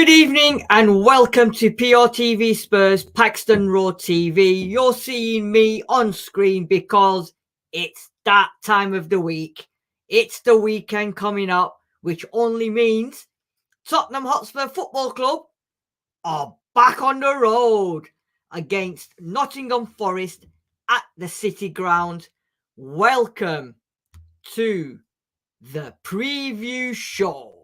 Good evening and welcome to PRTvSpurs Paxton Raw TV. You're seeing me on screen because it's that time of the week. It's the weekend coming up, which only means Tottenham Hotspur Football Club are back on the road against Nottingham Forest at the City Ground. Welcome to the preview show.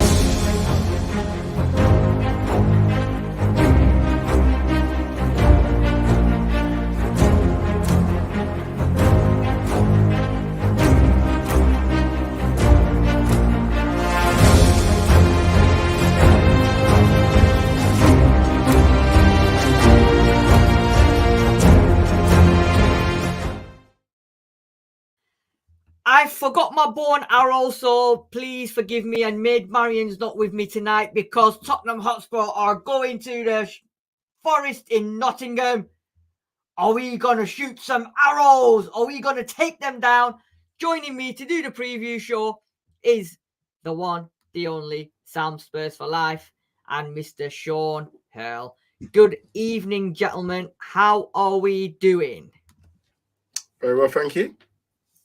I forgot my bow and arrow, so please forgive me. And Maid Marian's not with me tonight because Tottenham Hotspur are going to the Forest in Nottingham. Are we going to shoot some arrows? Are we going to take them down? Joining me to do the preview show is the one, the only, Sam Spurs for life and Mr. Sean Hurl. Good evening, gentlemen. How are we doing? Very well, thank you.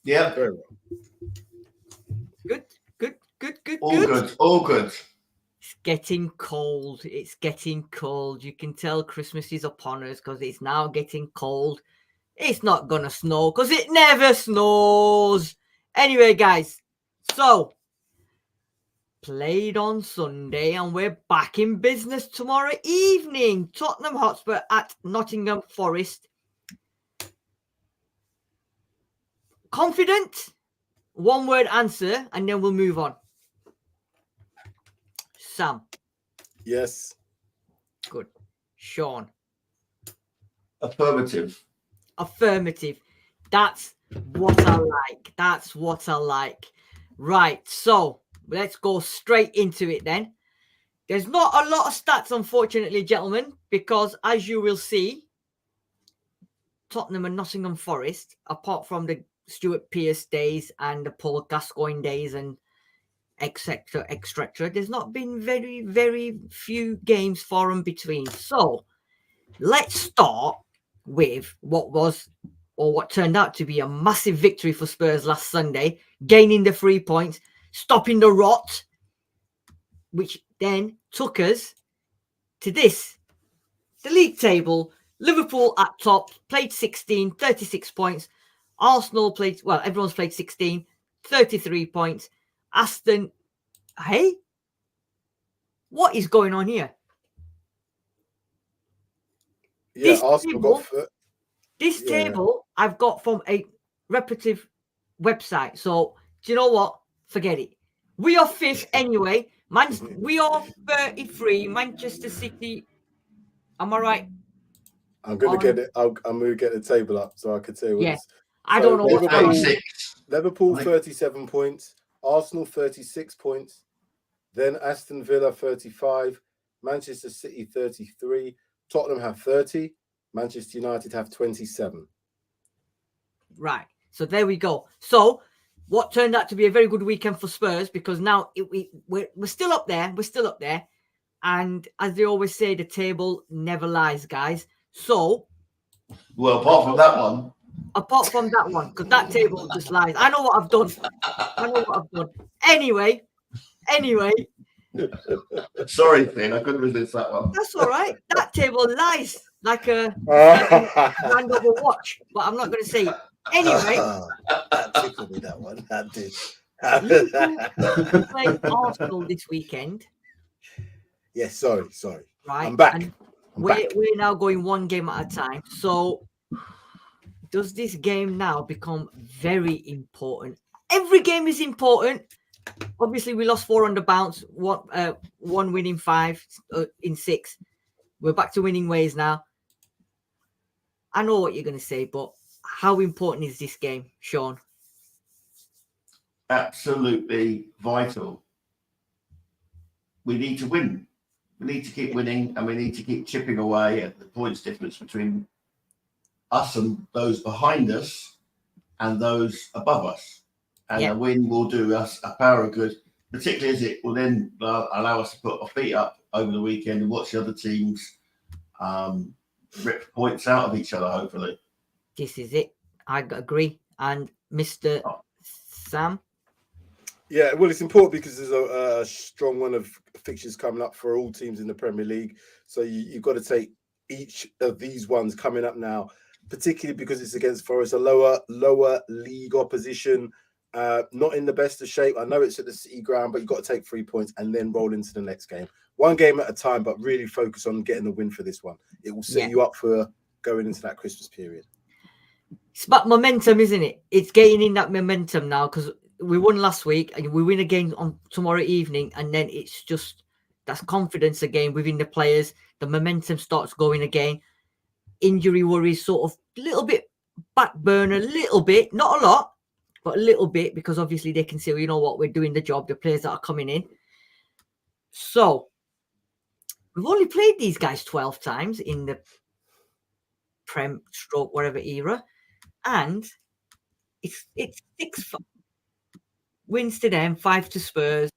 Yeah. Very well. Good. All good. It's getting cold. It's getting cold. You can tell Christmas is upon us because it's now getting cold. It's not going to snow because it never snows. Anyway, guys, so played on Sunday and we're back in business tomorrow evening. Tottenham Hotspur at Nottingham Forest. Confident? One word answer and then we'll move on. Sam. Yes. Good. Sean. Affirmative. That's what I like. That's what I like. Right. So let's go straight into it then. There's not a lot of stats, unfortunately, gentlemen, because as you will see, Tottenham and Nottingham Forest, apart from the Stuart Pearce days and the Paul Gascoigne days and etc., there's not been very, very few games for and between. So let's start with what turned out to be a massive victory for Spurs last Sunday, gaining the 3 points, stopping the rot, which then took us to this, the league table. Liverpool at top, played 16, 36 points. Arsenal played, well, everyone's played 16, 33 points. Aston, hey, what is going on here? Yeah, This Arsenal table I've got from a reputable website. So, do you know what? Forget it. We are fifth anyway. We are 33. Manchester City. Am I right? I'm going to get it. I'm going to get the table up so I could say what Yeah. it's. I don't know what's going on. Liverpool 37 points. Arsenal 36 points. Then Aston Villa 35. Manchester City 33. Tottenham have 30. Manchester United have 27. Right. So there we go. So what turned out to be a very good weekend for Spurs, because now we're still up there. We're still up there. And as they always say, the table never lies, guys. So. Well, apart from that one, because that table just lies. I know what I've done. Anyway. Sorry, Finn, I couldn't resist that one. That's all right. That table lies like a brand of a watch, but I'm not going to say it. Anyway. That tickled me, that one. That did. We played Arsenal this weekend. Yes, sorry. Right. I'm back. And we're now going one game at a time. So does this game now become very important? Every game is important. Obviously, we lost 4 on the bounce, one winning 5 in 6. We're back to winning ways now. I know what you're going to say, but how important is this game, Sean? Absolutely vital. We need to win. We need to keep winning, and we need to keep chipping away at the points difference between us and those behind us and those above us. And a win will do us a power of good, particularly as it will then allow us to put our feet up over the weekend and watch the other teams rip points out of each other, hopefully. This is it. I agree. And Mr. Sam? Yeah, well, it's important because there's a strong one of fixtures coming up for all teams in the Premier League. So you've got to take each of these ones coming up now, particularly because it's against Forest, a lower league opposition, not in the best of shape. I know it's at the City ground, but you've got to take 3 points and then roll into the next game. One game at a time, but really focus on getting the win for this one. It will set you up for going into that Christmas period. It's about momentum, isn't it? It's getting in that momentum now because we won last week and we win again on tomorrow evening, and then it's just that's confidence again within the players. The momentum starts going again. Injury worries sort of a little bit back burner, a little bit, not a lot, but a little bit, because obviously they can say, well, you know what, we're doing the job, the players that are coming in. So we've only played these guys 12 times in the Prem stroke whatever era, and it's 6 wins to them, 5 to Spurs.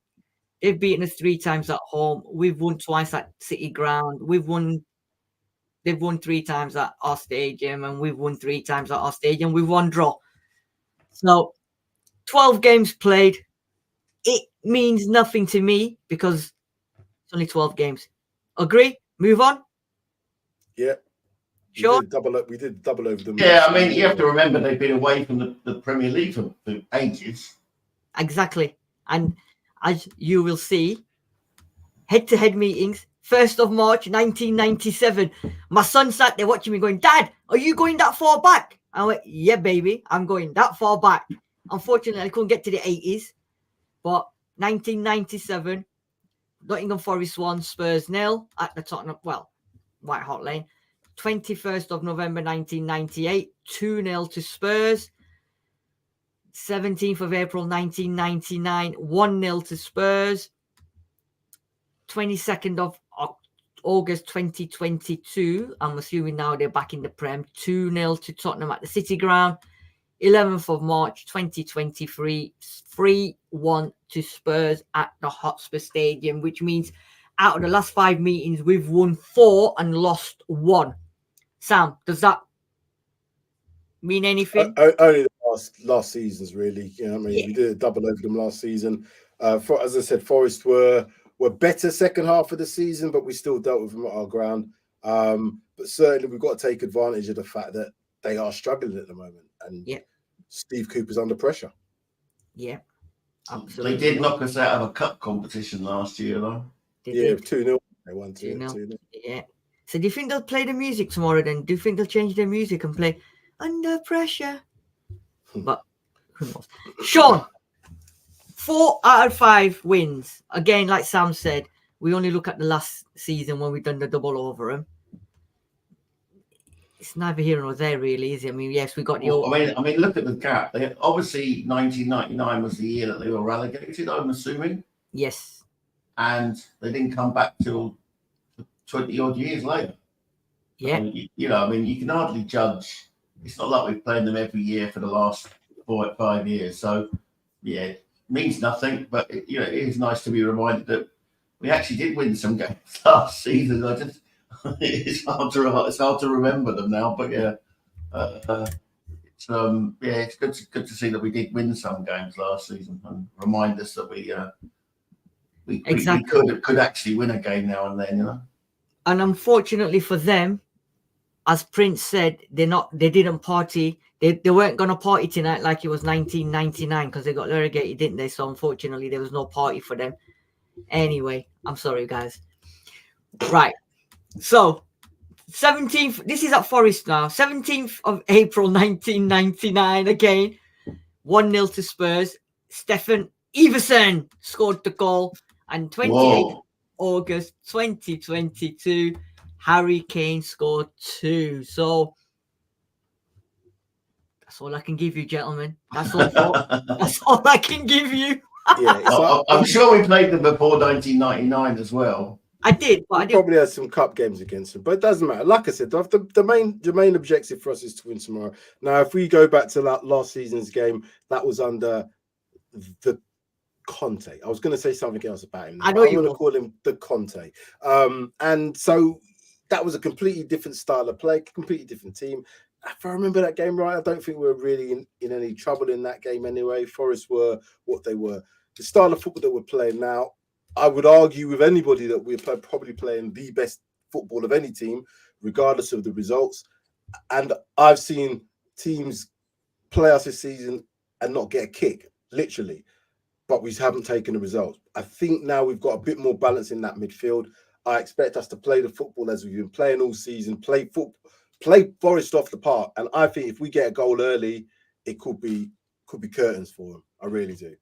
They've beaten us 3 times at home. We've won twice at City ground. They've won 3 times at our stadium, and we've won 3 times at our stadium. We've won draw. So 12 games played. It means nothing to me because it's only 12 games. Agree? Move on? Yeah. Sure. We did double over them. Yeah, I mean, you have to remember they've been away from the Premier League for ages. Exactly. And as you will see, head-to-head meetings, 1st of March, 1997. My son sat there watching me going, Dad, are you going that far back? I went, yeah, baby, I'm going that far back. Unfortunately, I couldn't get to the 80s. But 1997, Nottingham Forest 1, Spurs 0 at the Tottenham, White Hart Lane. 21st of November, 1998, 2-0 to Spurs. 17th of April, 1999, 1-0 to Spurs. 22nd of August, 2022, I'm assuming now they're back in the Prem, 2-0 to Tottenham at the City ground. 11th of March, 2023, 3-1 to Spurs at the Hotspur Stadium, which means out of the last 5 meetings, we've won 4 and lost 1. Sam, does that mean anything? Only the last seasons, really. You know what I mean? We did a double over them last season. As I said, Forest were better second half of the season, but we still dealt with them at our ground. But certainly we've got to take advantage of the fact that they are struggling at the moment. And Steve Cooper's under pressure. Yeah, absolutely. They did knock us out of a cup competition last year, though. Yeah, 2-0. They won 2-0. Yeah. So do you think they'll play the music tomorrow then? Do you think they'll change their music and play Under Pressure? But who knows? Sean, 4 out of 5 wins. Again, like Sam said, we only look at the last season when we've done the double over them. It's neither here nor there, really, is it? I mean, yes, we got the. I mean, look at the gap. Obviously, 1999 was the year that they were relegated, I'm assuming. Yes. And they didn't come back till 20 odd years later. Yeah. I mean, you can hardly judge. It's not like we've played them every year for the last 4 or 5 years. So, yeah, it means nothing. But it is nice to be reminded that we actually did win some games last season. It's hard to remember them now. But it's good to see that we did win some games last season and remind us that we could actually win a game now and then. And unfortunately for them, as Prince said, they didn't party. They weren't going to party tonight like it was 1999 because they got relegated, didn't they? So unfortunately, there was no party for them. Anyway, I'm sorry, guys. Right. So 17th, this is at Forest now. 17th of April, 1999, again, 1-0 to Spurs. Stefan Everson scored the goal. And 28th August 2022, Harry Kane scored 2. So that's all I can give you, gentlemen. That's all I can give you. I'm sure we played them before 1999 as well. I did, but I did. Probably had some cup games against them, but it doesn't matter. Like I said, the main objective for us is to win tomorrow. Now, if we go back to last season's game, that was under the Conte. I was going to say something else about him. I know I'm you going to will. call him the Conte. And so that was a completely different style of play, completely different team. If I remember that game right, I don't think we were really in any trouble in that game anyway. Forest were what they were. The style of football that we're playing now, I would argue with anybody that we're probably playing the best football of any team, regardless of the results. And I've seen teams play us this season and not get a kick, literally. But we haven't taken the results. I think now we've got a bit more balance in that midfield. I expect us to play the football as we've been playing all season, play Forest off the park. And I think if we get a goal early, it could be curtains for them. I really do.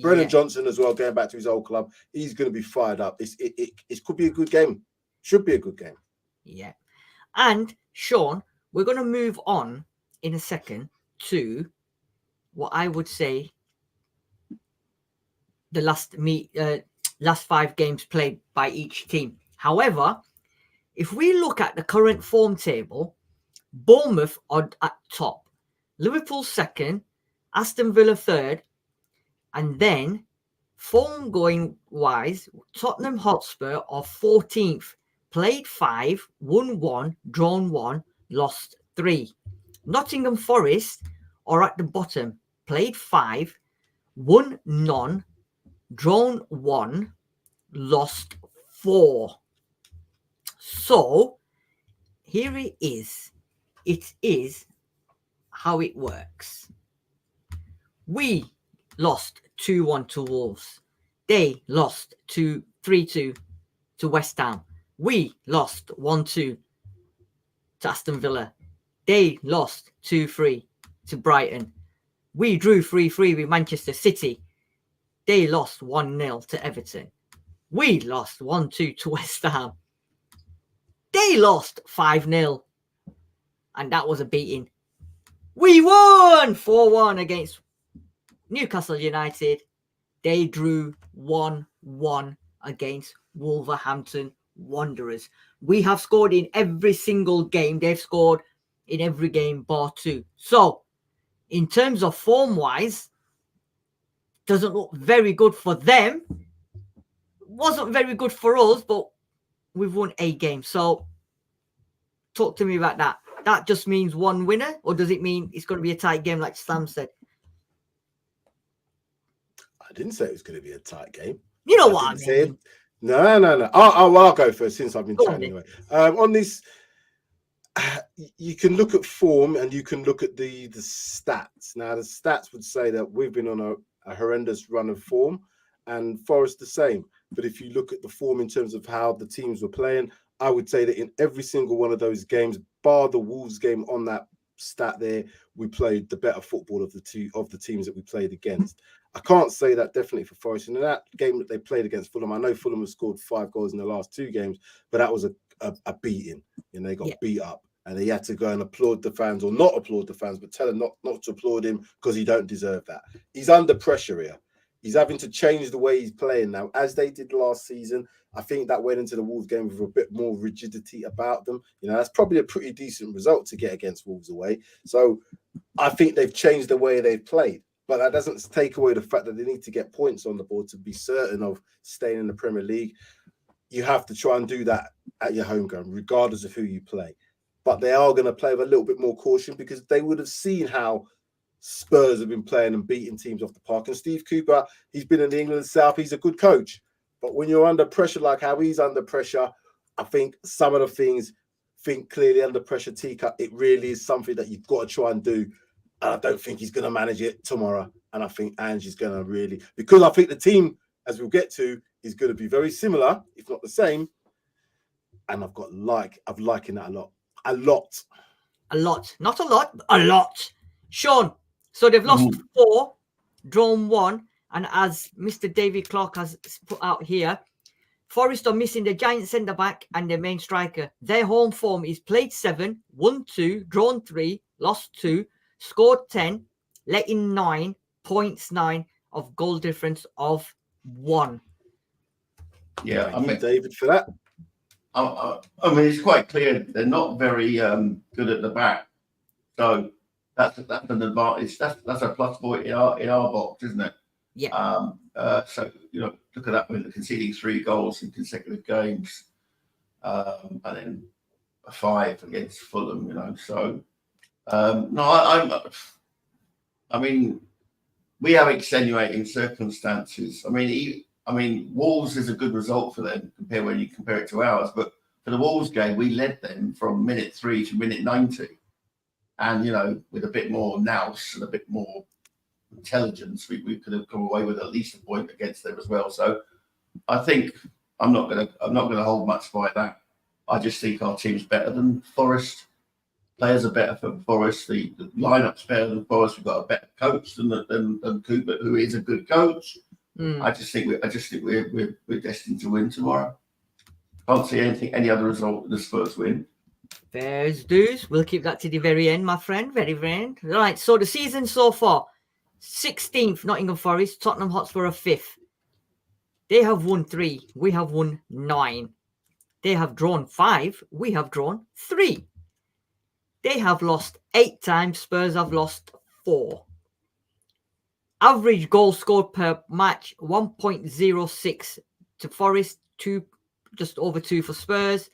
Brennan Johnson as well, going back to his old club, he's going to be fired up. It could be a good game. Should be a good game. Yeah. And Sean, we're going to move on in a second to what I would say the last 5 games played by each team. However, if we look at the current form table, Bournemouth are at top, Liverpool second, Aston Villa third, and then form going wise, Tottenham Hotspur are 14th, played 5, won 1, drawn 1, lost 3. Nottingham Forest are at the bottom, played 5, won none, drawn 1, lost 4. So here it is. It is how it works. We lost 2-1 to Wolves. They lost 3-2 to West Ham. We lost 1-2 to Aston Villa. They lost 2-3 to Brighton. We drew 3-3 with Manchester City. They lost 1-0 to Everton. We lost 1-2 to West Ham. They lost 5-0. And that was a beating. We won 4-1 against Newcastle United. They drew 1-1 against Wolverhampton Wanderers. We have scored in every single game. They've scored in every game bar 2. So, in terms of form-wise, doesn't look very good for them. Wasn't very good for us, but we've won a game. So, talk to me about that. That just means one winner, or does it mean it's going to be a tight game like Sam said? I didn't say it was going to be a tight game. You know what I mean? No. I'll go first since I've been chatting anyway. On this, you can look at form and you can look at the stats. Now, the stats would say that we've been on a horrendous run of form, and Forest the same. But if you look at the form in terms of how the teams were playing, I would say that in every single one of those games, bar the Wolves game on that stat there, we played the better football of the teams that we played against. I can't say that definitely for Forest. And in that game that they played against Fulham, I know Fulham have scored 5 goals in the last 2 games, but that was a beating. And they got beat up. And they had to go and applaud the fans, or not applaud the fans, but tell them not to applaud him because he don't deserve that. He's under pressure here. He's having to change the way he's playing now, as they did last season. I think that went into the Wolves game with a bit more rigidity about them. You know, that's probably a pretty decent result to get against Wolves away. So I think they've changed the way they've played. But that doesn't take away the fact that they need to get points on the board to be certain of staying in the Premier League. You have to try and do that at your home ground, regardless of who you play. But they are going to play with a little bit more caution because they would have seen how Spurs have been playing and beating teams off the park. And Steve Cooper, he's been in the England South. He's a good coach. But when you're under pressure like how he's under pressure, I think some of the things, think clearly under pressure, teacup, it really is something that you've got to try and do. And I don't think he's going to manage it tomorrow. And I think Ange is going to really, because I think the team, as we'll get to, is going to be very similar, if not the same. And I'm liking that a lot. A lot. Not a lot, a lot. Sean, so they've lost 4, drawn 1. And as Mr. David Clark has put out here, Forest are missing the giant centre-back and their main striker. Their home form is played 7, won 2, drawn 3, lost 2, scored 10, let in 9, points 9 of goal difference of 1. Yeah, Thank you, David, for that. I mean, it's quite clear they're not very good at the back. So that's an advantage. That's a plus point in our box, isn't it? Yeah. So look at that, when they're conceding 3 goals in consecutive games, and then a 5 against Fulham. So no, I mean, we have extenuating circumstances. I mean, Wolves is a good result for them when you compare it to ours. But for the Wolves game, we led them from minute 3 to minute 90, and with a bit more nous and a bit more intelligence, we could have come away with at least a point against them as well. So I think I'm not gonna hold much by that. I just think our team's better than Forest. Players are better for Forest. The lineup's better than Forest. We've got a better coach than Cooper, who is a good coach. I just think we're destined to win tomorrow. Can't see any other result than the Spurs win. There's dues. We'll keep that to the very end, my friend. Very end. Right. So the season so far: 16th Nottingham Forest, Tottenham Hotspur are 5th. They have won 3. We have won 9. They have drawn 5. We have drawn 3. They have lost 8 times. Spurs have lost 4. Average goal scored per match 1.06 to Forest, just over 2 for Spurs.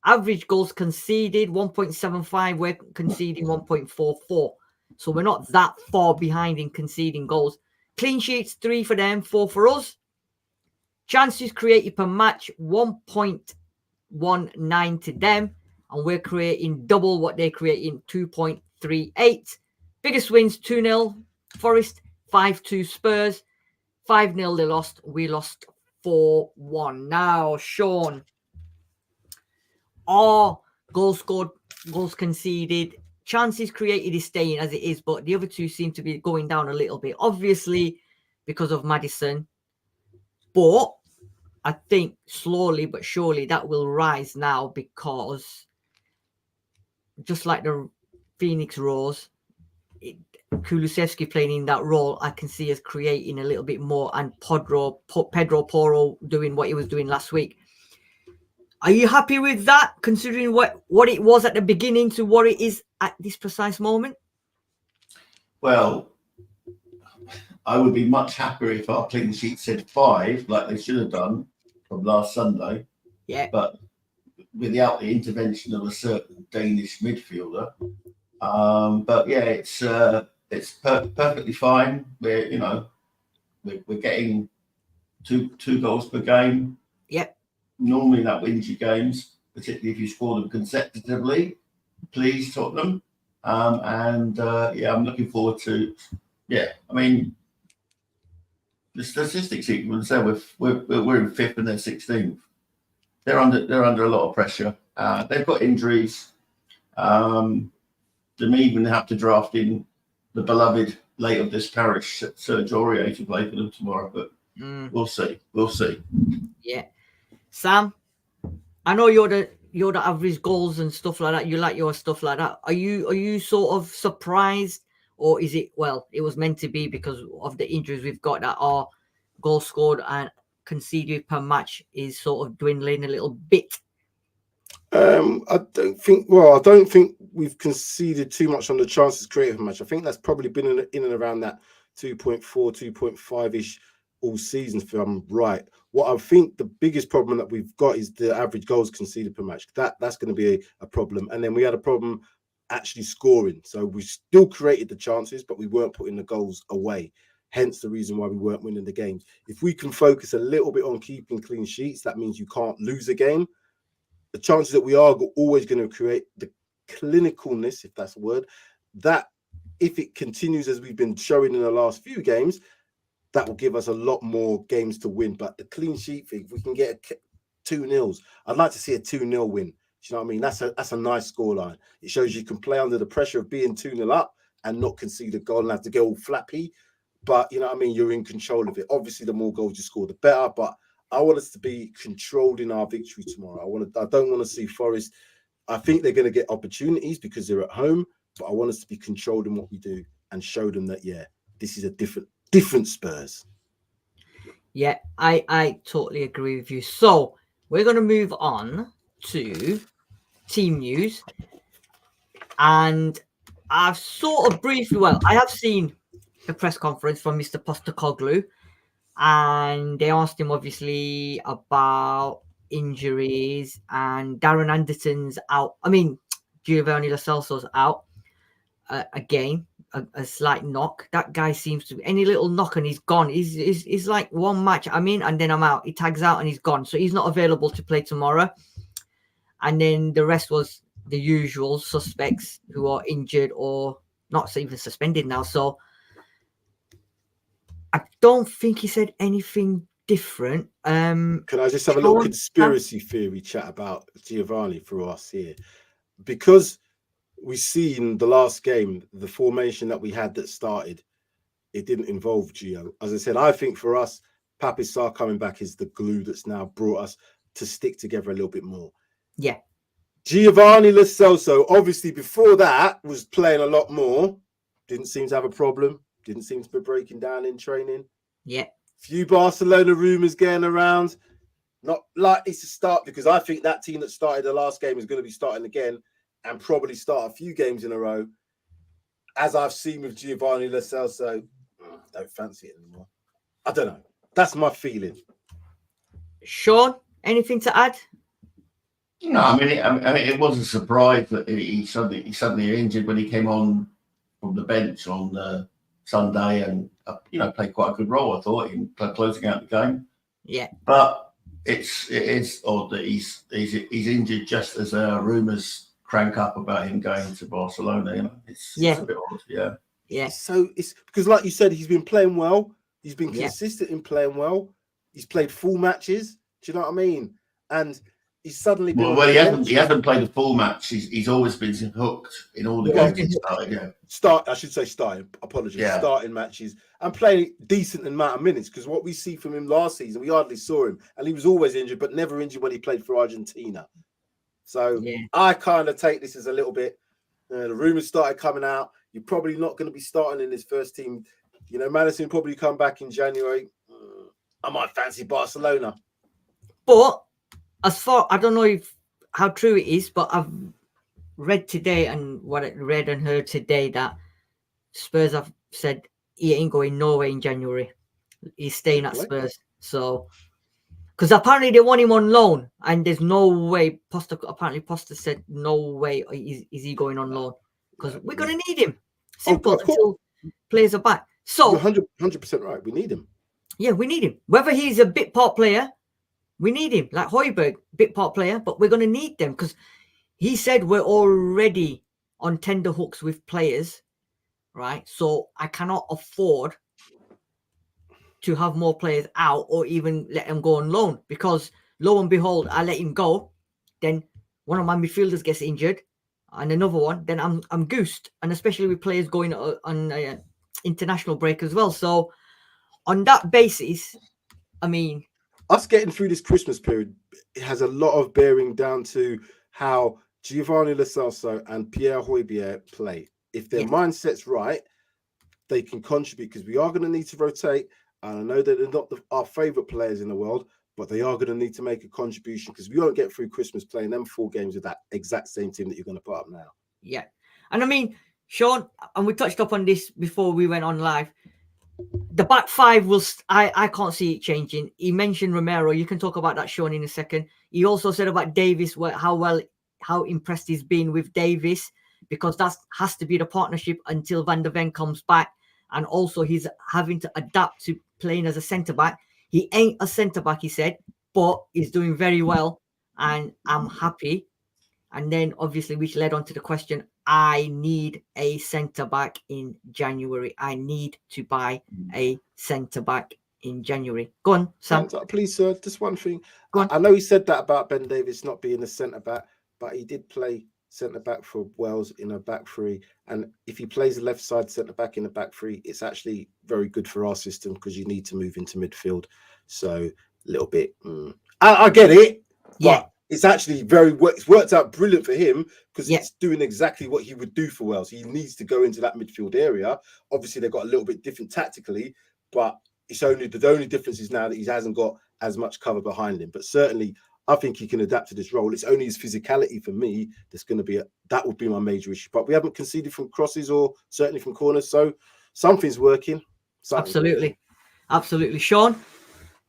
Average goals conceded 1.75. We're conceding 1.44. So we're not that far behind in conceding goals. Clean sheets 3 for them, 4 for us. Chances created per match 1.19 to them. And we're creating double what they're creating, 2.38. Biggest wins, 2-0 Forest, 5-2 Spurs, 5-0 they lost. We lost 4-1. Now, Sean, our goals scored, goals conceded, chances created is staying as it is, but the other two seem to be going down a little bit, obviously because of Maddison. But I think slowly but surely that will rise now, because just like the Phoenix Rose, Kulusevski playing in that role, I can see us creating a little bit more, and Pedro Porro doing what he was doing last week. Are you happy with that, considering what it was at the beginning to what it is at this precise moment? Well, I would be much happier if our clean sheet said 5, like they should have done from last Sunday. Yeah. But without the intervention of a certain Danish midfielder. But yeah, it's perfectly fine. We're getting two goals per game. Yep. Normally that wins you games, particularly if you score them consecutively. Please, Tottenham. I'm looking forward to. Yeah, I mean, the statistics even say we're in 5th and they're 16th. They're under a lot of pressure. They've got injuries. They may even have to draft in the beloved late of this parish, Serge Aurier, to play for them tomorrow. But we'll see. We'll see. Yeah, Sam, I know you're the average goals and stuff like that. You like your stuff like that. Are you sort of surprised, or is it, well, it was meant to be because of the injuries we've got, that our goal scored and conceded per match is sort of dwindling a little bit? I don't think we've conceded too much on the chances created per match. I think that's probably been in and around that 2.4, 2.5-ish all season, if I'm right. What I think the biggest problem that we've got is the average goals conceded per match. That's going to be a problem. And then we had a problem actually scoring. So we still created the chances, but we weren't putting the goals away. Hence the reason why we weren't winning the games. If we can focus a little bit on keeping clean sheets, that means you can't lose a game. The chances that we are always going to create, the clinicalness, if that's a word, that if it continues as we've been showing in the last few games, that will give us a lot more games to win. But the clean sheet thing, if we can get 2-0, I'd like to see a 2-0 win. Do you know what I mean? That's a nice scoreline. It shows you can play under the pressure of being 2-0 up and not concede a goal and have to go all flappy. But you know what I mean? You're in control of it. Obviously, the more goals you score, the better. But I want us to be controlled in our victory tomorrow. I don't want to see Forest. I think they're going to get opportunities because they're at home, but I want us to be controlled in what we do and show them that, yeah, this is a different Spurs. Yeah, I totally agree with you. So we're going to move on to team news. And I've sort of briefly, I have seen the press conference from Mr. Postecoglou. and they asked him obviously about injuries, and Darren Anderson's out. I mean, Giovanni Lo Celso's out again. A slight knock. That guy seems to any little knock and he's gone. He's like one match I'm in and then I'm out. He tags out and he's gone. So he's not available to play tomorrow. And then the rest was the usual suspects who are injured or not even suspended now. So I don't think he said anything different. Can I just have a little conspiracy theory chat about Giovanni for us here? Because we seen the last game, the formation that we had that started, it didn't involve Gio. As I said, I think for us, Pape Sarr coming back is the glue that's now brought us to stick together a little bit more. Yeah. Giovanni Lo Celso, obviously before that, was playing a lot more. Didn't seem to have a problem. Didn't seem to be breaking down in training. Yeah. Few Barcelona rumours getting around. Not likely to start because I think that team that started the last game is going to be starting again and probably start a few games in a row. As I've seen with Giovanni Lo Celso, don't fancy it anymore. I don't know. That's my feeling. Sean, anything to add? No, I mean, it was a surprise that he suddenly injured when he came on from the bench on Sunday, and played quite a good role. I thought in closing out the game. Yeah, but it is odd that he's injured just as rumours crank up about him going to Barcelona. It's a bit odd. Yeah. Yeah. So it's because, like you said, he's been playing well. He's been consistent in playing well. He's played full matches. Do you know what I mean? And he's suddenly been he hasn't played a full match. He's always been hooked in all the games he started. Starting. Apologies. Yeah. Starting matches and playing a decent amount of minutes, because what we see from him last season, we hardly saw him, and he was always injured, but never injured when he played for Argentina. So I kind of take this as a little bit. The rumors started coming out. You're probably not going to be starting in his first team. Madison probably come back in January. I might fancy Barcelona. But as far, I don't know how true it is, but I've read today and what I read and heard today that Spurs have said he ain't going nowhere in January. He's staying at Spurs. So, because apparently they want him on loan, and there's no way. Poster said no way is he going on loan, because we're going to need him. Simple. Until players are back. So you're 100% right. We need him. Yeah, we need him. Whether he's a bit part player, we need him. Like Højbjerg, bit part player, but we're going to need them, because he said we're already on tender hooks with players, right? So I cannot afford to have more players out or even let them go on loan, because lo and behold, I let him go, then one of my midfielders gets injured and another one, then I'm goosed, and especially with players going on international break as well. So on that basis, I mean, us getting through this Christmas period, it has a lot of bearing down to how Giovanni Lo Celso and Pierre Højbjerg play. If their mindset's right, they can contribute, because we are going to need to rotate. And I know that they're not our favourite players in the world, but they are going to need to make a contribution, because we won't get through Christmas playing them 4 games with that exact same team that you're going to put up now. Yeah. And I mean, Sean, and we touched up on this before we went on live, the back five will, I can't see it changing. He mentioned Romero. You can talk about that, Sean, in a second. He also said about Davis, how impressed he's been with Davis, because that has to be the partnership until Van der Ven comes back. And also he's having to adapt to playing as a centre-back. He ain't a centre-back, he said, but he's doing very well, and I'm happy. And then obviously, which led on to the question, I need a centre-back in January. I need to buy a centre-back in January. Go on, Sam. Please, sir, just one thing. Go on. I know he said that about Ben Davies not being a centre-back, but he did play centre-back for Wales in a back three. And if he plays the left side centre-back in a back three, it's actually very good for our system, because you need to move into midfield. So a little bit, I get it. Yeah. It's actually it's worked out brilliant for him, because it's doing exactly what he would do for Wales. He needs to go into that midfield area. Obviously, they've got a little bit different tactically, but the only difference is now that he hasn't got as much cover behind him. But certainly, I think he can adapt to this role. It's only his physicality for me that's going to be that would be my major issue. But we haven't conceded from crosses or certainly from corners, so something's working. Absolutely. Absolutely. Sean,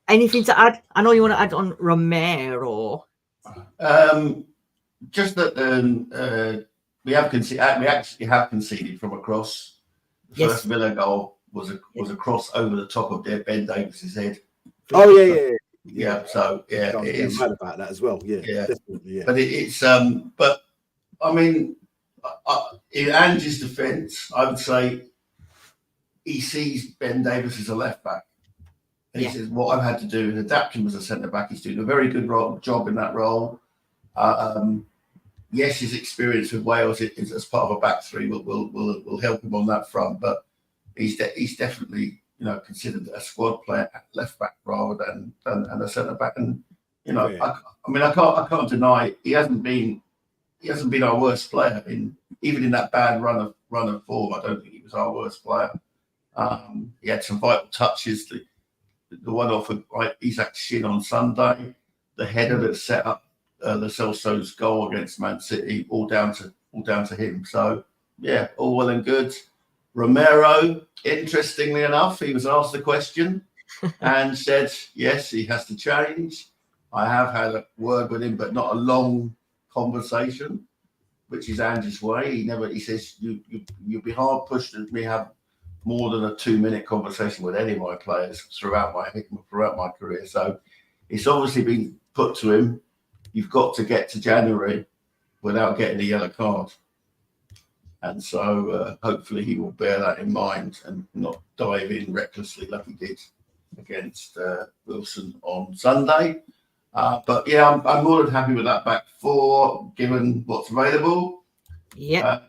anything to add? I know you want to add on Romero. Just that we actually have conceded from a cross. The Yes. first Villa goal was a cross over the top of Ben Davis's head. Oh yeah. So yeah, I'm it is mad about that as well. Yeah, definitely. Yeah. But but I mean, in Ange's defence, I would say he sees Ben Davis as a left back. And he says, what I've had to do is adapt him as a centre back. He's doing a very good job in that role. Yes, his experience with Wales is as part of a back three will help him on that front, but he's definitely considered a squad player at left back rather than a centre back. And I can't deny he hasn't been our worst player even in that bad run of form. I don't think he was our worst player. He had some vital touches. The one off of Isaac Shin on Sunday, the header that set up the Celso's goal against Man City, all down to him. So yeah, all well and good. Romero, interestingly enough, he was asked the question and said yes, he has to change. I have had a word with him, but not a long conversation, which is Ange's way. He says you'd be hard pushed to me have more than a 2-minute conversation with any of my players throughout my career. So it's obviously been put to him. You've got to get to January without getting a yellow card. And so hopefully he will bear that in mind and not dive in recklessly like he did against Wilson on Sunday. But yeah, I'm more than happy with that back four, given what's available. Yeah.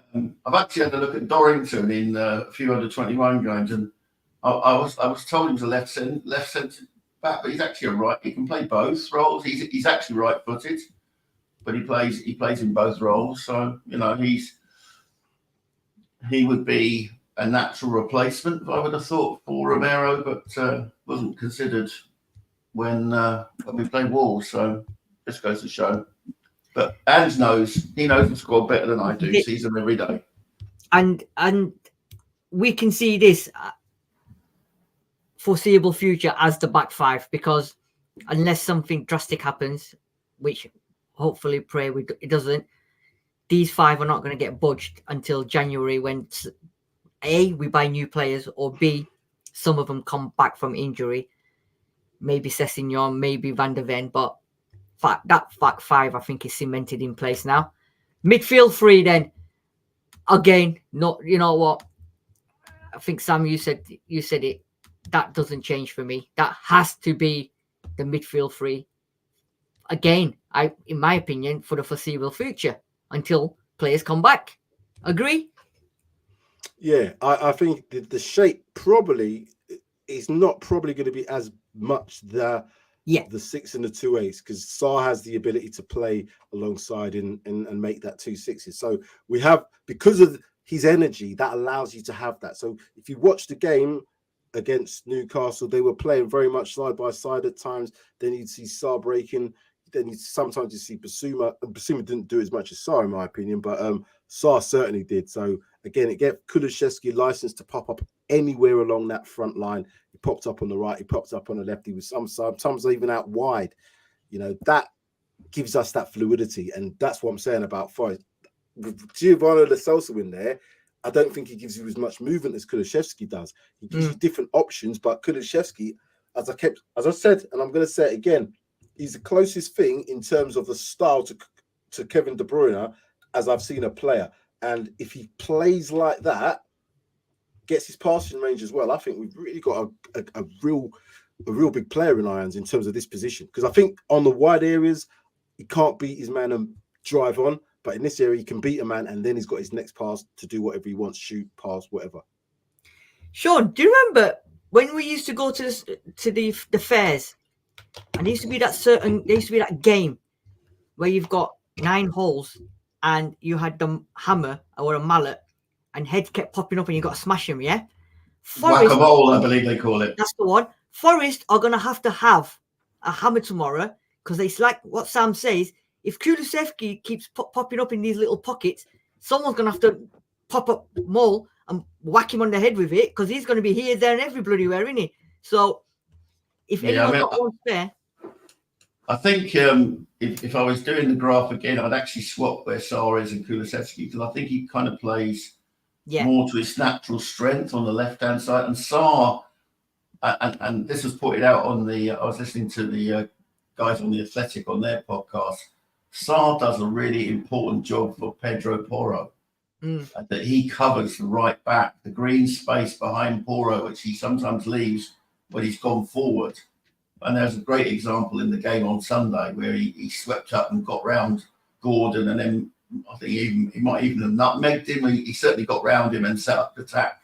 I've actually had a look at Dorrington in a few under 21 games, and I was told he was a left centre back, but he's actually a right. He can play both roles. He's actually right-footed, but he plays in both roles. So he would be a natural replacement, I would have thought, for Romero, but wasn't considered when we played Wolves. So this goes to show. But Ange knows the squad better than I do. Sees them every day. And we can see this foreseeable future as the back five, because unless something drastic happens, which hopefully it doesn't, these five are not going to get budged until January, when A, we buy new players, or B, some of them come back from injury. Maybe Sessegnon, maybe Van der Ven, but that back five I think is cemented in place now. Midfield three then, again, you know what, I think Sam, you said it, that doesn't change for me. That has to be the midfield three again, in my opinion, for the foreseeable future until players come back. Agree? Yeah, I think the shape probably is not probably going to be as much the 6 and the 2 8s, because Sarr has the ability to play alongside and make that 2 6s. So we have, because of his energy, that allows you to have that. So if you watch the game against Newcastle, they were playing very much side by side at times. Then you'd see Sarr breaking. Then sometimes you see Basuma. And Basuma didn't do as much as Sarr, in my opinion, but Sarr certainly did. So again, it gave Kulusevski license to pop up anywhere along that front line. He popped up on the right, he popped up on the left. He was sometimes even out wide. That gives us that fluidity, and that's what I'm saying about Forest. With Giovanni Lo Celso in there, I don't think he gives you as much movement as Kulusevski does. He gives you different options, but Kulusevski, as I said, and I'm going to say it again, he's the closest thing in terms of the style to Kevin De Bruyne as I've seen a player. And if he plays like that, gets his passing range as well, I think we've really got a real big player in irons in terms of this position. Because I think on the wide areas, he can't beat his man and drive on. But in this area, he can beat a man, and then he's got his next pass to do whatever he wants, shoot, pass, whatever. Sean, do you remember when we used to go to the fairs, and there used to be that game where you've got 9 holes and you had the hammer or a mallet and heads kept popping up and you got to smash them, yeah? Whack-a-mole, I believe they call it. That's the one. Forest are going to have a hammer tomorrow, because it's like what Sam says. If Kulusevski keeps popping up in these little pockets, someone's going to have to pop up Mole and whack him on the head with it, because he's going to be here, there, and every bloody where, isn't he? So if Yeah, anyone I mean, got one spare, I think if I was doing the graph again, I'd actually swap where Sarr is and Kulusevski, because I think he kind of plays more to his natural strength on the left-hand side. And Sarr, and this was pointed out on the, I was listening to the guys on The Athletic on their podcast. Sarr does a really important job for Pedro Porro. That he covers the right back, the green space behind Porro, which he sometimes leaves when he's gone forward. And there's a great example in the game on Sunday where he swept up and got round Gordon, and then I think he might even have nutmegged him. He certainly got round him and set up the attack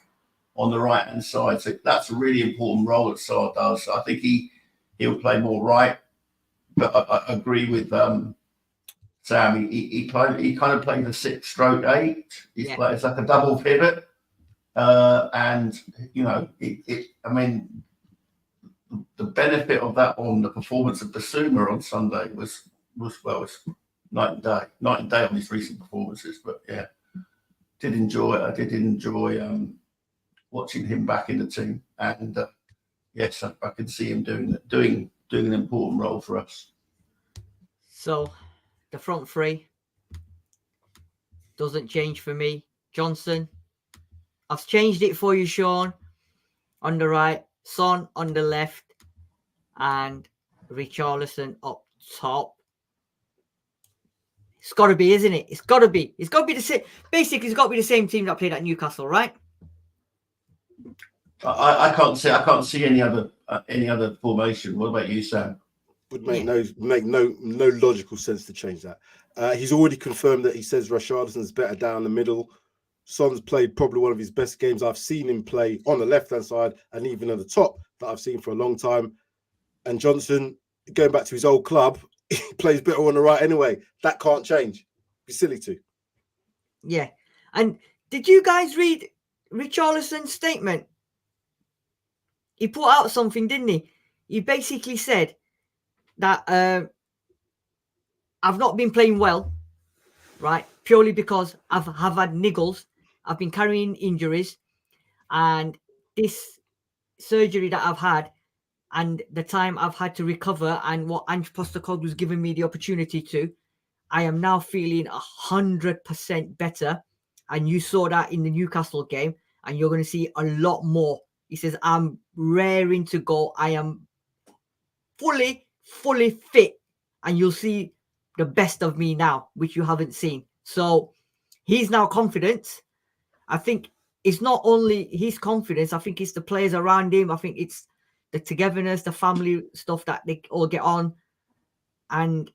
on the right hand side. So that's a really important role that Sarr does. So I think he'll play more right. But I agree with Sam. He kind of plays a 6/8. It's like a double pivot, and you know I mean, the benefit of that on the performance of Basuma on Sunday was night and day on his recent performances. But yeah, I did enjoy watching him back in the team, and yes, I can see him doing an important role for us. So the front three doesn't change for me. Johnson, I've changed it for you, Sean, on the right, Son on the left, and Richarlison up top. It's got to be, isn't it? It's got to be. It's got to be the same. Basically, it's got to be the same team that played at Newcastle, right? I can't see any other formation. What about you, Sam? Would make no logical sense to change that. He's already confirmed that he says Richarlison's better down the middle. Son's played probably one of his best games I've seen him play on the left-hand side and even at the top that I've seen for a long time. And Johnson, going back to his old club, he plays better on the right anyway. That can't change. It'd be silly to. Yeah. And did you guys read Richarlison's statement? He put out something, didn't he? He basically said that I've not been playing well, right? Purely because I've had niggles. I've been carrying injuries, and this surgery that I've had and the time I've had to recover and what Ange Postecoglou was giving me the opportunity to, I am now feeling 100% better. And you saw that in the Newcastle game, and you're going to see a lot more. He says, I'm raring to go. I am fully fit, and you'll see the best of me now, which you haven't seen. So he's now confident. I think it's not only his confidence, I think it's the players around him. I think it's the togetherness, the family stuff that they all get on. And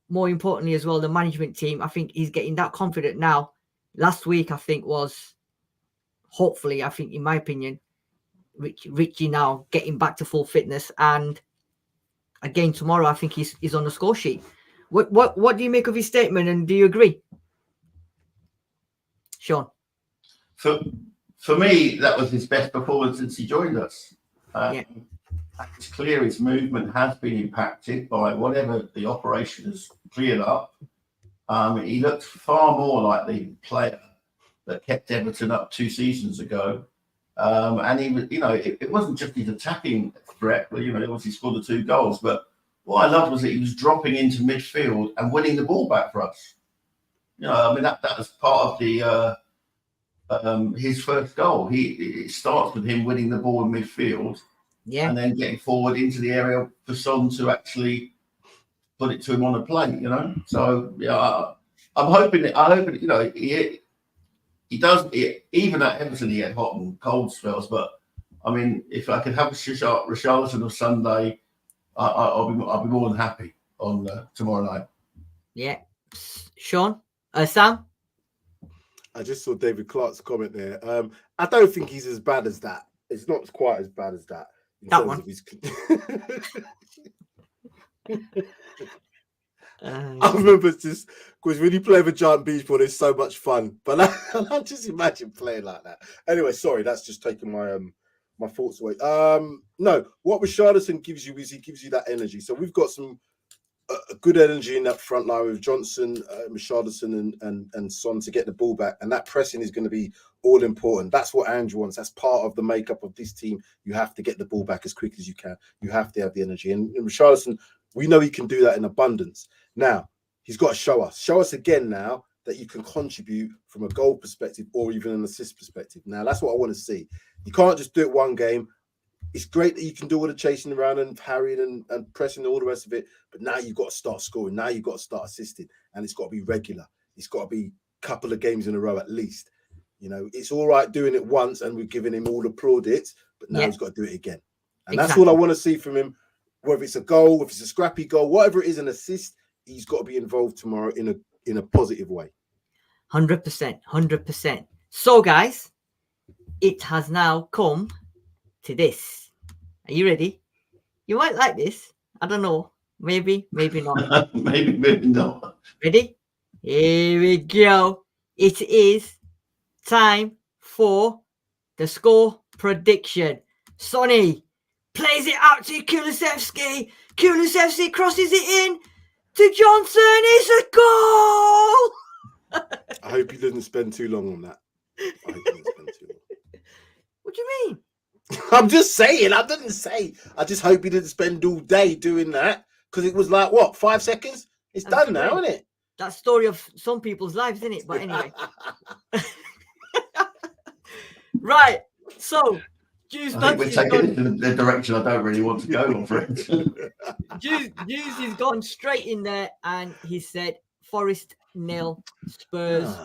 more importantly as well, the management team, I think he's getting that confident now. Last week, I think was, hopefully, I think in my opinion, Richie now getting back to full fitness. And again, tomorrow, I think he's on the score sheet. What do you make of his statement, and do you agree, Sean? For me, that was his best performance since he joined us. It's clear his movement has been impacted by whatever the operation has cleared up. He looked far more like the player that kept Everton up 2 seasons ago. And he was, it wasn't just his attacking threat, but obviously scored the 2 goals. But what I loved was that he was dropping into midfield and winning the ball back for us. That was part of the his first goal. It starts with him winning the ball in midfield, and then getting forward into the area for Son to actually put it to him on a plate. So I'm hoping. He does. Even at Everton, he had hot and cold spells. But I mean, if I could have Richarlison on Sunday, I'll be more than happy on tomorrow night. Yeah, Sean, Sam. I just saw David Clark's comment there. I don't think he's as bad as that. It's not quite as bad as that. That one. I remember just because when you play with Giant Beach Ball, it's so much fun. But I just imagine playing like that. Anyway, sorry, that's just taking my my thoughts away. No, what Richarlison gives you is he gives you that energy. So we've got some a good energy in that front line with Johnson, Richarlison, and Son to get the ball back, and that pressing is going to be all important. That's what Andrew wants. That's part of the makeup of this team. You have to get the ball back as quick as you can. You have to have the energy, and Richarlison, we know he can do that in abundance. Now he's got to show us again now that you can contribute from a goal perspective or even an assist perspective. Now that's what I want to see. You can't just do it one game. It's great that you can do all the chasing around and harrying and pressing and all the rest of it, but now you've got to start scoring. Now you've got to start assisting, and it's got to be regular. It's got to be a couple of games in a row at least. You know, it's all right doing it once and we're giving him all the plaudits, but now he's got to do it again. And that's what I want to see from him, whether it's a goal, if it's a scrappy goal, whatever it is, an assist, he's got to be involved tomorrow in a positive way. 100%, 100%. So, guys, it has now come to this. Are you ready? You might like this. I don't know. Maybe, maybe not. maybe not. Ready? Here we go. It is time for the score prediction. Sonny plays it out to Kulusevski. Kulusevski crosses it in to Johnson. It's a goal! I hope he doesn't spend too long on that. I hope he doesn't spend too long. What do you mean? I'm just saying. I didn't say. I just hope he didn't spend all day doing that, because it was like, what, 5 seconds? It's done now, isn't it? That story of some people's lives, isn't it? But anyway. Right. So, Juice, I think we're taking it in the direction I don't really want to go on, friend. Juice has gone straight in there and he said Forest 0, Spurs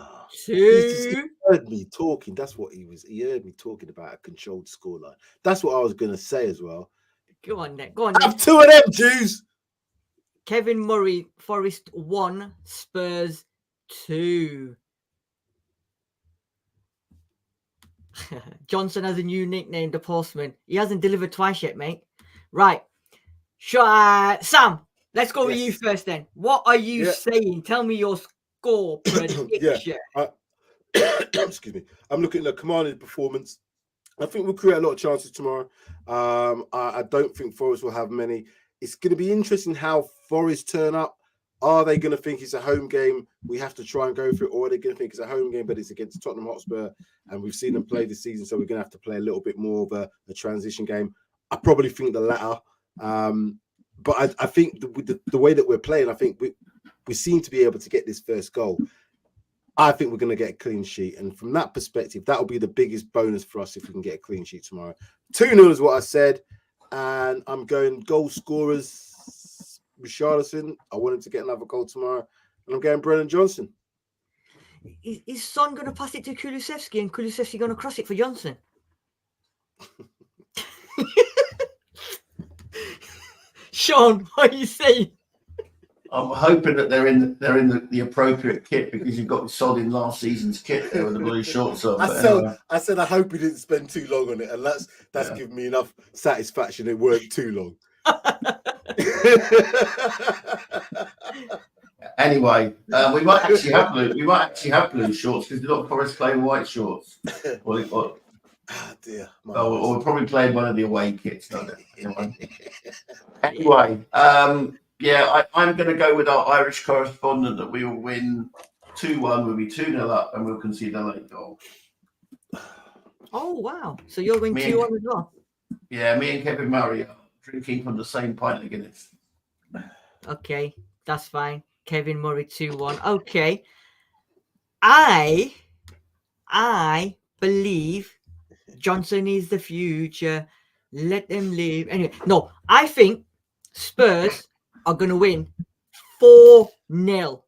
2. He heard me talking. That's what he was. He heard me talking about a controlled scoreline. That's what I was going to say as well. Go on then. Go on then. Have 2 of them, Jews. Kevin Murray, Forest 1, Spurs 2. Johnson has a new nickname, the Postman. He hasn't delivered twice yet, mate. Right. Sam, let's go with you first then. What are you saying? Tell me your score prediction. Excuse me. I'm looking at the commanding performance. I think we'll create a lot of chances tomorrow. I don't think Forest will have many. It's going to be interesting how Forest turn up. Are they going to think it's a home game? We have to try and go for it, or are they going to think it's a home game, but it's against Tottenham Hotspur, and we've seen them play this season, so we're going to have to play a little bit more of a transition game. I probably think the latter, but I think the way that we're playing, I think we seem to be able to get this first goal. I think we're going to get a clean sheet, and from that perspective, that will be the biggest bonus for us if we can get a clean sheet tomorrow. 2-0 is what I said, and I'm going goal scorers. Richarlison, I want him to get another goal tomorrow, and I'm going Brennan Johnson. Is Son going to pass it to Kulusevski, and Kulusevski going to cross it for Johnson? Sean, what are you saying? I'm hoping that they're in the appropriate kit, because you've got Son in last season's kit there with the blue shorts on. I said I hope he didn't spend too long on it, and that's given me enough satisfaction. It weren't too long. Anyway, we might actually have blue shorts, because a lot of Forest play white shorts. Or dear. or we're probably playing one of the away kits, don't it? Anyway, I'm going to go with our Irish correspondent that we will win 2-1. We'll be 2-0 up, and we'll concede a late goal. Oh wow! So you'll win 2-1 as well. Yeah, me and Kevin Murray are drinking from the same pint of Guinness. Okay, that's fine. Kevin Murray 2-1. Okay. I believe Johnson is the future. Let them live. Anyway, no, I think Spurs are going to win 4-0.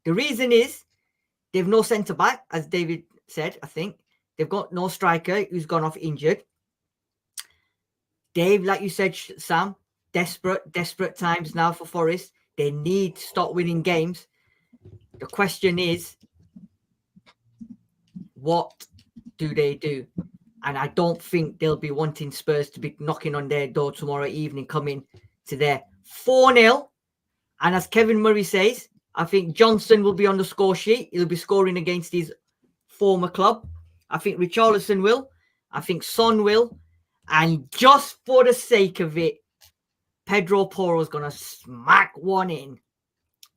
The reason is they've no centre back, as David said, I think. They've got no striker who's gone off injured. Dave, like you said, Sam, desperate times now for Forest. They need to start winning games. The question is, what do they do? And I don't think they'll be wanting Spurs to be knocking on their door tomorrow evening, coming to their 4-0. And as Kevin Murray says, I think Johnson will be on the score sheet. He'll be scoring against his former club. I think Richarlison will. I think Son will. And just for the sake of it, Pedro Porro's gonna smack one in.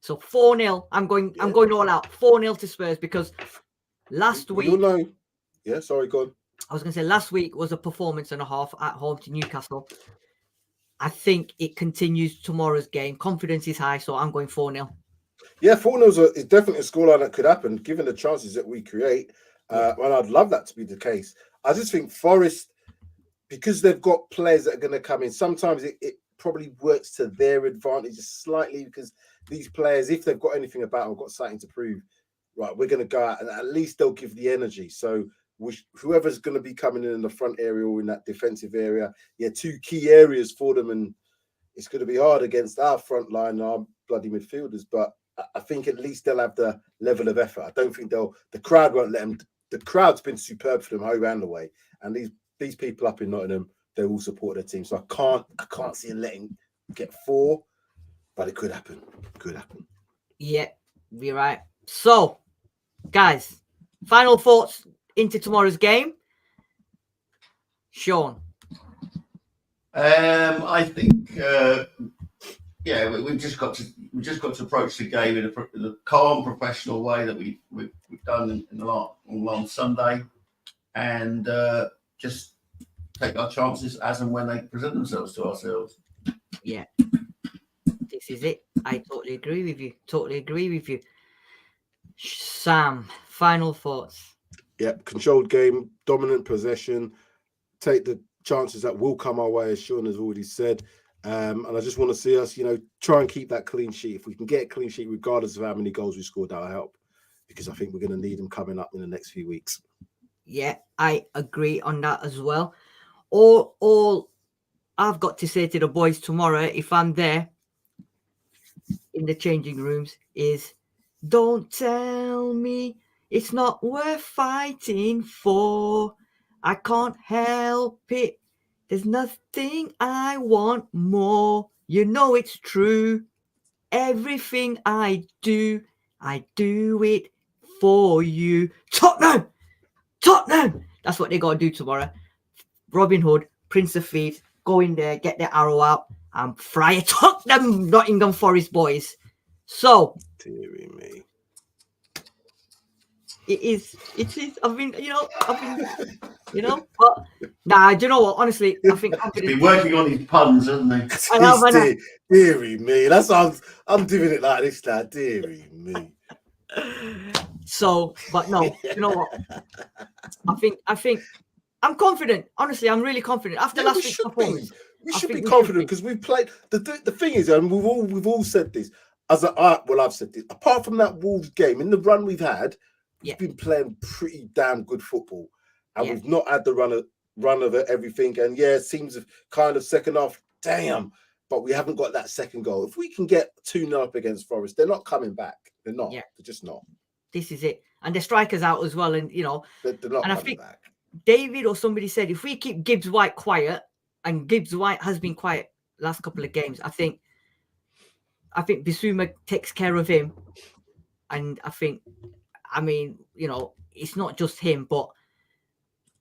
So 4-0. I'm going all out. 4-0 to Spurs because last week. You'll know. Yeah, sorry, go on. I was gonna say last week was a performance and a half at home to Newcastle. I think it continues tomorrow's game. Confidence is high, so I'm going 4-0. Yeah, 4-0 is definitely a scoreline that could happen given the chances that we create. And I'd love that to be the case. I just think Forest, because they've got players that are going to come in, sometimes it probably works to their advantage slightly because these players, if they've got anything about them, got something to prove, right, we're going to go out and at least they'll give the energy. So whoever's going to be coming in the front area or in that defensive area, two key areas for them. And it's going to be hard against our front line, our bloody midfielders. But I think at least they'll have the level of effort. I don't think the crowd won't let them. The crowd's been superb for them home and away. And these people up in Nottingham, they all support their team. So I can't see them letting get 4, but it could happen. Could happen. Yeah, you're right. So, guys, final thoughts into tomorrow's game. Sean. I think we've just got to approach the game in a calm, professional way that we've done on Sunday, and just take our chances as and when they present themselves to ourselves. Yeah, this is it. I totally agree with you. Sam, final thoughts. Yep, controlled game, dominant possession, take the chances that will come our way, as Sean has already said. And I just want to see us, try and keep that clean sheet. If we can get a clean sheet, regardless of how many goals we scored, that'll help. Because I think we're going to need them coming up in the next few weeks. Yeah, I agree on that as well. All I've got to say to the boys tomorrow, if I'm there in the changing rooms, is don't tell me it's not worth fighting for. I can't help it. There's nothing I want more. You know it's true. Everything I do it for you. Tottenham! That's what they got to do tomorrow. Robin Hood, Prince of Thieves, go in there, get their arrow out, and fry it up them Nottingham Forest boys. So, Deary me. It is. I've been, but nah, do you know what? Honestly, I think He's been working on his puns, hasn't he? Deary me. That's how I'm doing it like this now. Deary me. So, but no, you know what? I think I'm confident. Honestly, I'm really confident. After last week's performance, we should be confident because we've played. The thing is, and we've all said this. I've said this. Apart from that Wolves game, in the run we've had, we've been playing pretty damn good football, and we've not had the run of everything. And it seems kind of second half, damn, but we haven't got that second goal. If we can get 2-0 up against Forest, they're not coming back. They're not. Yeah. They're just not. This is it, and the strikers out as well, and they're not and coming I think back. David or somebody said if we keep Gibbs White quiet, and Gibbs White has been quiet last couple of games, I think Bissouma takes care of him, and it's not just him, but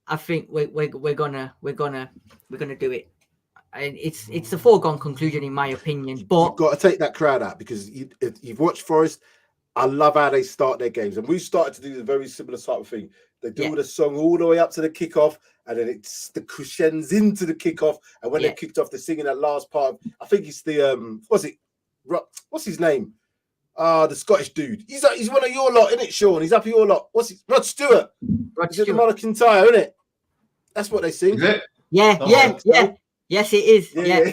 I think we're gonna do it, and it's a foregone conclusion in my opinion. But you've got to take that crowd out because if you've watched Forest, I love how they start their games, and we've started to do the very similar type of thing. They do the song all the way up to the kickoff, and then it's the crescends into the kickoff, and when they're kicked off, they're singing that last part. I think it's the what's his name? The Scottish dude. He's one of your lot, isn't it, Sean? He's up your lot. What's his? Rod Stewart. He's at the Monarchintyre, isn't it? That's what they sing. Is it? Yeah. Yes, it is. Yeah.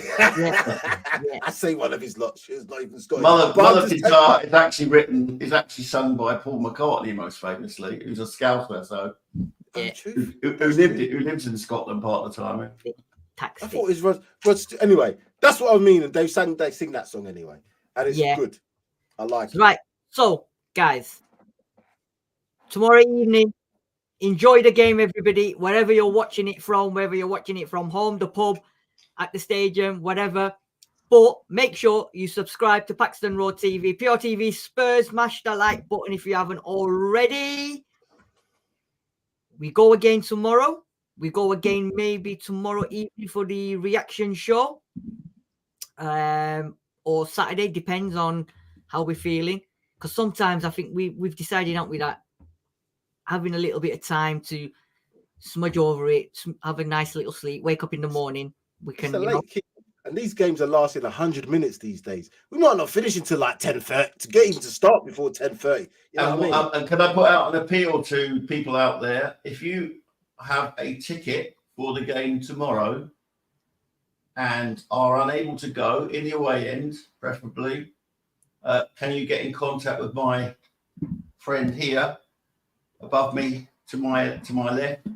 I say one of his lots. It's not even Scottish. Monarchintyre is actually sung by Paul McCartney, most famously, who's a Scouser, so who lives in Scotland part of the time. I thought it was Rod Stewart. Anyway, that's what I mean. And they sing that song anyway, and it's good. I like it. Right. So, guys, tomorrow evening, enjoy the game, everybody, wherever you're watching it from, whether you're watching it from home, the pub, at the stadium, whatever. But make sure you subscribe to Paxton Road TV, PRTvSpurs. Smash the like button if you haven't already. We go again tomorrow. We go again maybe tomorrow evening for the reaction show. or Saturday, depends on how we're feeling. Because sometimes I think we've decided, haven't we, that having a little bit of time to smudge over it, have a nice little sleep, wake up in the morning, we can, It's a late kick. And these games are lasting 100 minutes these days. We might not finish until like 10:30 to get even to start before 10:30. You know what I mean? And can I put out an appeal to people out there? If you have a ticket for the game tomorrow and are unable to go in the away end, preferably, can you get in contact with my friend here above me to my left,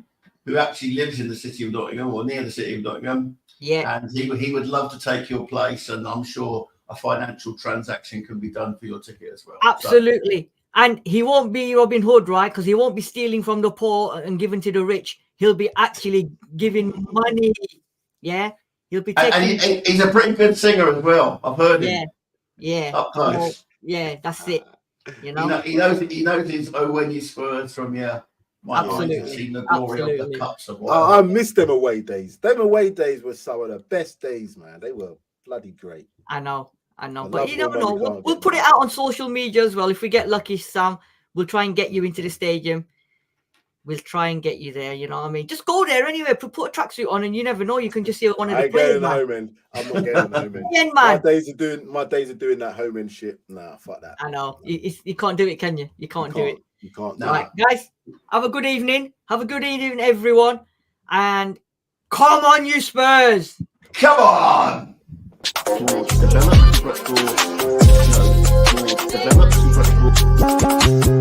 who actually lives in the city of Nottingham or near the city of Nottingham? Yeah. And he would love to take your place, and I'm sure a financial transaction can be done for your ticket as well. Absolutely. So, and he won't be Robin Hood, right? Because he won't be stealing from the poor and giving to the rich. He'll be actually giving money. Yeah. He'll be taking. And he's a pretty good singer as well. I've heard him. Yeah. Up close. Yeah, that's it. You know, he knows his "Oh When You Spurs" from Absolutely. seen the glory of the cups of I miss them away days. Them away days were some of the best days, man. They were bloody great. I know. But you never know. We'll put it out on social media as well. If we get lucky, Sam, we'll try and get you into the stadium. We'll try and get you there. You know what I mean? Just go there anyway. Put a tracksuit on, and you never know. You can just see one of the players. Home end. I'm not getting home end. Man. My days of doing that home end shit. Nah, fuck that. I know. You can't do it, can you? You can't do it. You can't. All right, guys. Have a good evening. Have a good evening, everyone. And come on, you Spurs. Come on. Develop,